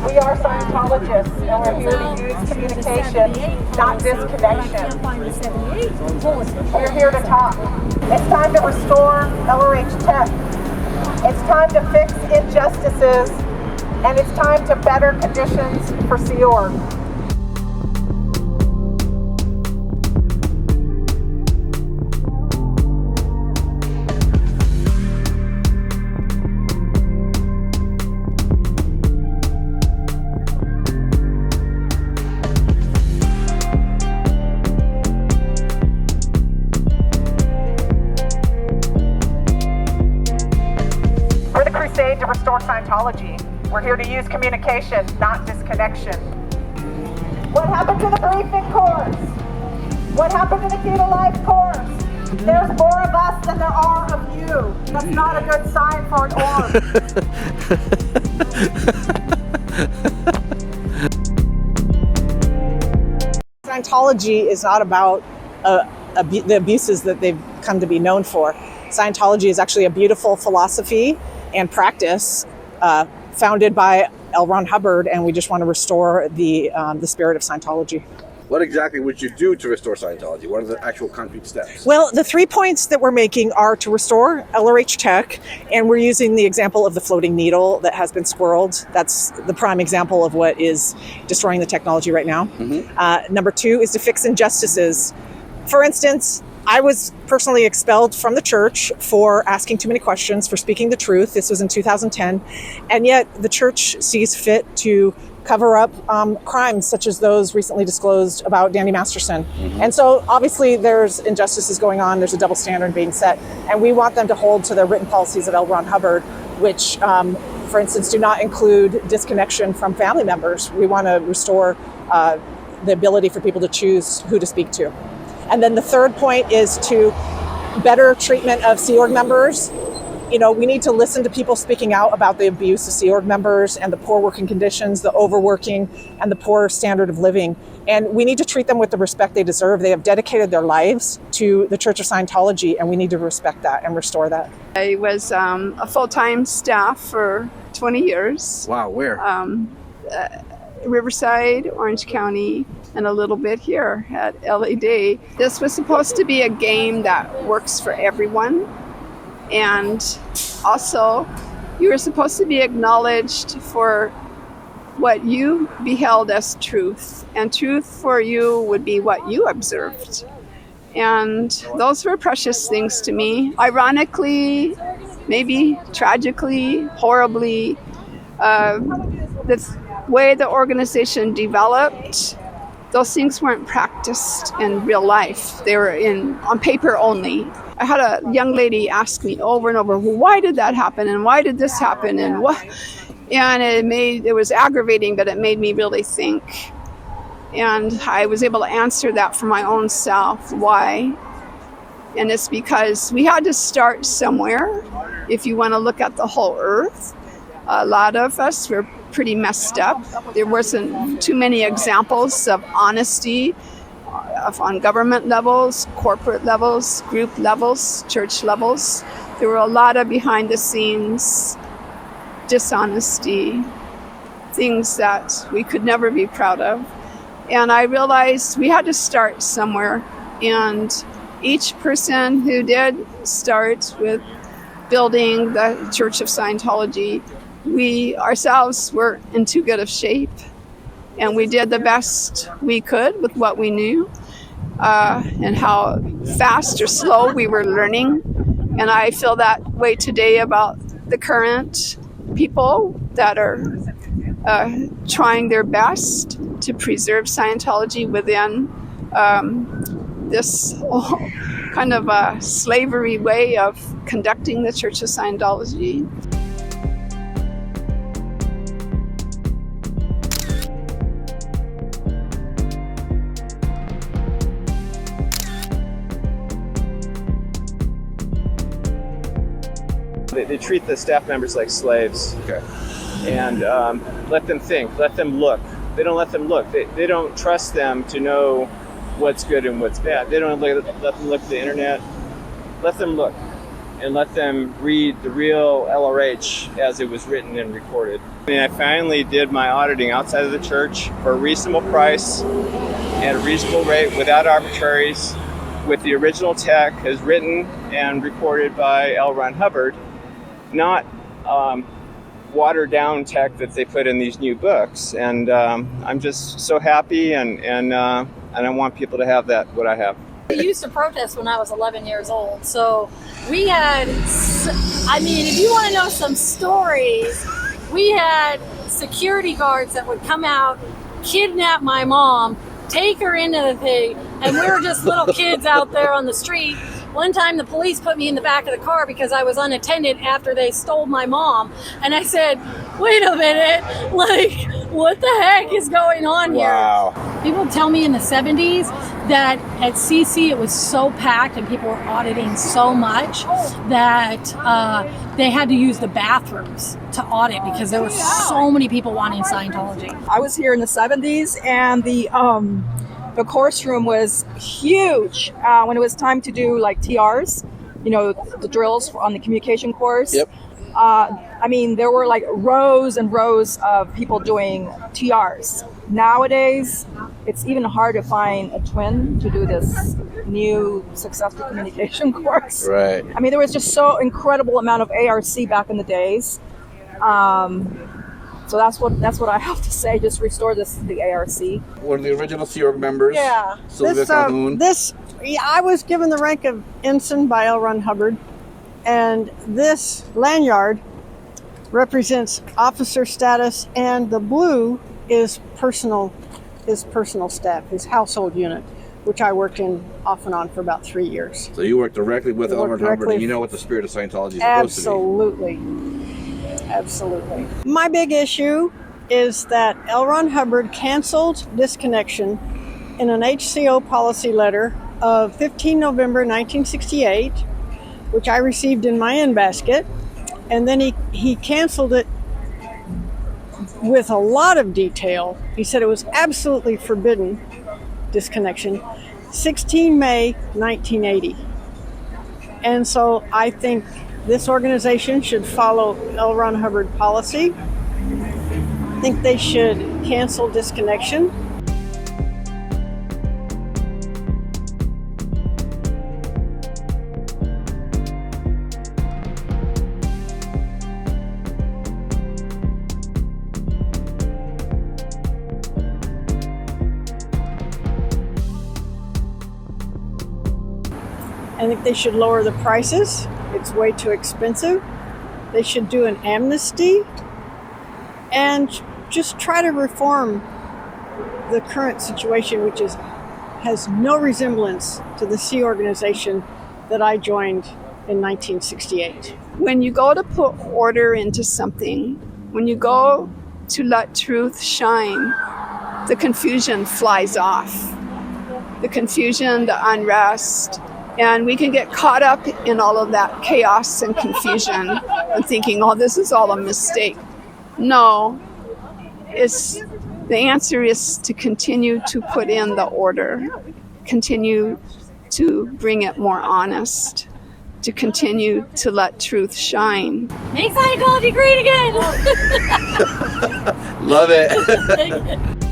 We are Scientologists, and we're here to use communication, not disconnection. We're here to talk. It's time to restore LRH Tech. It's time to fix injustices, and it's time to better conditions for Sea Org. Crusade to restore Scientology. We're here to use communication, not disconnection. What happened to the briefing course? What happened to the Theta Life course? There's more of us than there are of you. That's not a good sign for an org. Scientology is not about the abuses that they've come to be known for. Scientology is actually a beautiful philosophy and practice founded by L. Ron Hubbard, and we just want to restore the spirit of Scientology. What exactly would you do to restore Scientology? What are the actual concrete steps? Well, the 3 points that we're making are to restore LRH Tech, and we're using the example of the floating needle that has been squirreled. That's the prime example of what is destroying the technology right now. Mm-hmm. Number 2 is to fix injustices. For instance, I was personally expelled from the church for asking too many questions, for speaking the truth. This was in 2010. And yet the church sees fit to cover up crimes such as those recently disclosed about Danny Masterson. Mm-hmm. And so obviously there's injustices going on. There's a double standard being set. And we want them to hold to the written policies of L. Ron Hubbard, which, for instance, do not include disconnection from family members. We want to restore the ability for people to choose who to speak to. And then the 3rd point is to better treatment of Sea Org members. You know, we need to listen to people speaking out about the abuse of Sea Org members and the poor working conditions, the overworking, and the poor standard of living. And we need to treat them with the respect they deserve. They have dedicated their lives to the Church of Scientology, and we need to respect that and restore that. I was a full-time staff for 20 years. Wow, where? Riverside, Orange County, and a little bit here at LA Day. This was supposed to be a game that works for everyone. And also, you were supposed to be acknowledged for what you beheld as truth. And truth for you would be what you observed. And those were precious things to me. Ironically, maybe tragically, horribly, the way the organization developed, those things weren't practiced in real life. They were on paper only. I had a young lady ask me over and over, well, why did that happen? And why did this happen? And what? And it was aggravating, but it made me really think. And I was able to answer that for my own self. Why? And it's because we had to start somewhere. If you want to look at the whole earth, a lot of us were pretty messed up. There wasn't too many examples of honesty on government levels, corporate levels, group levels, church levels. There were a lot of behind the scenes dishonesty, things that we could never be proud of. And I realized we had to start somewhere. And each person who did start with building the Church of Scientology, we ourselves were in too good of shape, and we did the best we could with what we knew, and how fast or slow we were learning. And I feel that way today about the current people that are trying their best to preserve Scientology within this kind of a slavery way of conducting the Church of Scientology. They treat the staff members like slaves. Okay. And let them think, let them look. They don't let them look. They don't trust them to know what's good and what's bad. They don't let them look at the internet. Let them look. and let them read the real LRH as it was written and recorded. And I finally did my auditing outside of the church for a reasonable price at a reasonable rate without arbitraries, with the original tech as written and recorded by L. Ron Hubbard, not watered down tech that they put in these new books. And I'm just so happy, and I want people to have that, what I have. I used to protest when I was 11 years old. So we had, I mean, if you want to know some stories, we had security guards that would come out, kidnap my mom, take her into the thing, and we were just little kids out there on the street. One time the police put me in the back of the car because I was unattended after they stole my mom. And I said, wait a minute, like, what the heck is going on here? Wow. People tell me in the 70s that at CC it was so packed and people were auditing so much that they had to use the bathrooms to audit because there were so many people wanting Scientology. I was here in the 70s, and the course room was huge when it was time to do like TRs, you know, the drills on the communication course. Yep. I mean, there were like rows and rows of people doing TRs. Nowadays, it's even hard to find a twin to do this new successful communication course. Right. I mean, there was just so incredible amount of ARC back in the days. So that's what I have to say. Just restore the ARC. One of the original Sea Org members. Yeah. Sylvia Calhoun. I was given the rank of ensign by L. Ron Hubbard, and this lanyard represents officer status, and the blue is his personal staff, his household unit, which I worked in off and on for about 3 years. So you work directly with L. Ron Hubbard, and you know what the spirit of Scientology is supposed to be. Absolutely. My big issue is that L. Ron Hubbard canceled disconnection in an HCO policy letter of 15 November 1968, which I received in my in basket, and then he canceled it with a lot of detail. He said it was absolutely forbidden disconnection, 16 May 1980. And so I think this organization should follow L. Ron Hubbard policy. I think they should cancel disconnection. I think they should lower the prices. It's way too expensive. They should do an amnesty and just try to reform the current situation, which has no resemblance to the Sea organization that I joined in 1968. When you go to put order into something, when you go to let truth shine, the confusion flies off. The confusion, the unrest, and we can get caught up in all of that chaos and confusion and thinking, oh, this is all a mistake. No, the answer is to continue to put in the order, continue to bring it more honest, to continue to let truth shine. Make Scientology great again! Love it.